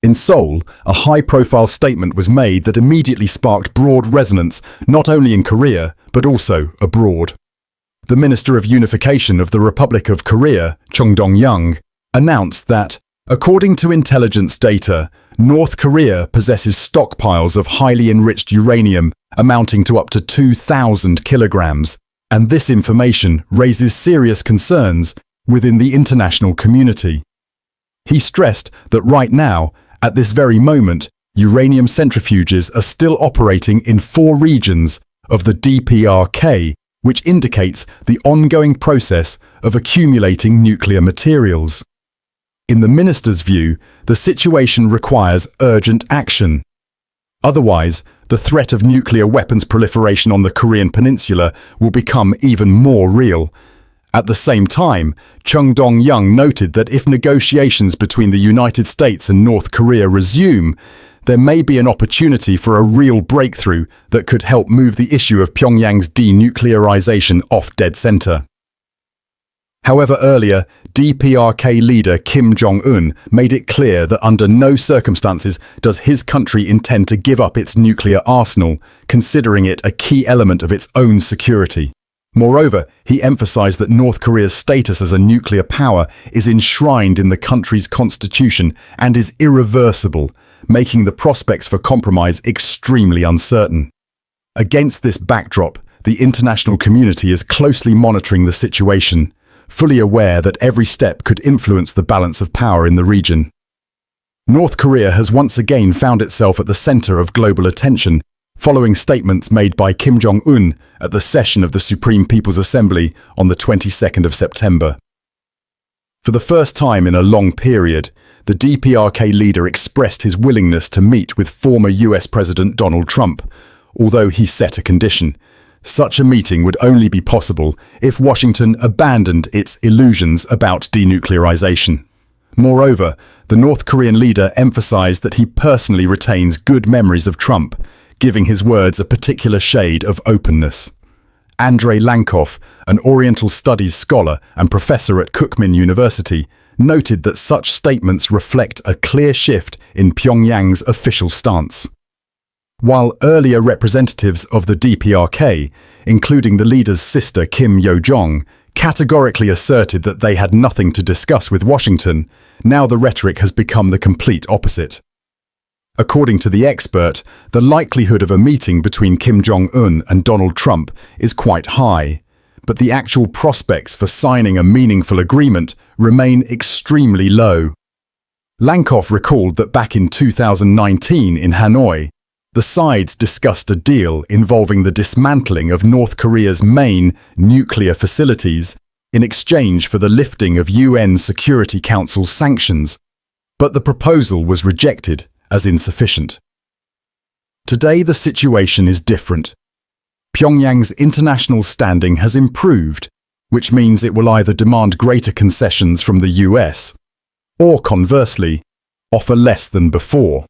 In Seoul, a high-profile statement was made that immediately sparked broad resonance not only in Korea, but also abroad. The Minister of Unification of the Republic of Korea, Chung Dong-young, announced that, according to intelligence data, North Korea possesses stockpiles of highly enriched uranium amounting to up to 2,000 kilograms, and this information raises serious concerns within the international community. He stressed that right now, at this very moment, uranium centrifuges are still operating in 4 regions of the DPRK, which indicates the ongoing process of accumulating nuclear materials. In the minister's view, the situation requires urgent action. Otherwise, the threat of nuclear weapons proliferation on the Korean peninsula will become even more real. At the same time, Chung Dong-young noted that if negotiations between the United States and North Korea resume, there may be an opportunity for a real breakthrough that could help move the issue of Pyongyang's denuclearization off dead center. However, earlier, DPRK leader Kim Jong-un made it clear that under no circumstances does his country intend to give up its nuclear arsenal, considering it a key element of its own security. Moreover, he emphasized that North Korea's status as a nuclear power is enshrined in the country's constitution and is irreversible, making the prospects for compromise extremely uncertain. Against this backdrop, the international community is closely monitoring the situation, fully aware that every step could influence the balance of power in the region. North Korea has once again found itself at the center of global attention, following statements made by Kim Jong-un at the session of the Supreme People's Assembly on the 22nd of September. For the first time in a long period, the DPRK leader expressed his willingness to meet with former US President Donald Trump, although he set a condition. Such a meeting would only be possible if Washington abandoned its illusions about denuclearization. Moreover, the North Korean leader emphasized that he personally retains good memories of Trump, giving his words a particular shade of openness. Andrei Lankoff, an Oriental Studies scholar and professor at Kookmin University, noted that such statements reflect a clear shift in Pyongyang's official stance. While earlier representatives of the DPRK, including the leader's sister Kim Yo-jong, categorically asserted that they had nothing to discuss with Washington, now the rhetoric has become the complete opposite. According to the expert, the likelihood of a meeting between Kim Jong-un and Donald Trump is quite high, but the actual prospects for signing a meaningful agreement remain extremely low. Lankoff recalled that back in 2019 in Hanoi, the sides discussed a deal involving the dismantling of North Korea's main nuclear facilities in exchange for the lifting of UN Security Council sanctions, but the proposal was rejected as insufficient. Today the situation is different. Pyongyang's international standing has improved, which means it will either demand greater concessions from the US, or conversely, offer less than before.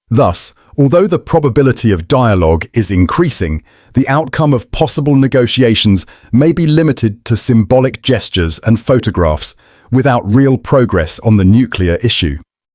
Thus, although the probability of dialogue is increasing, the outcome of possible negotiations may be limited to symbolic gestures and photographs without real progress on the nuclear issue.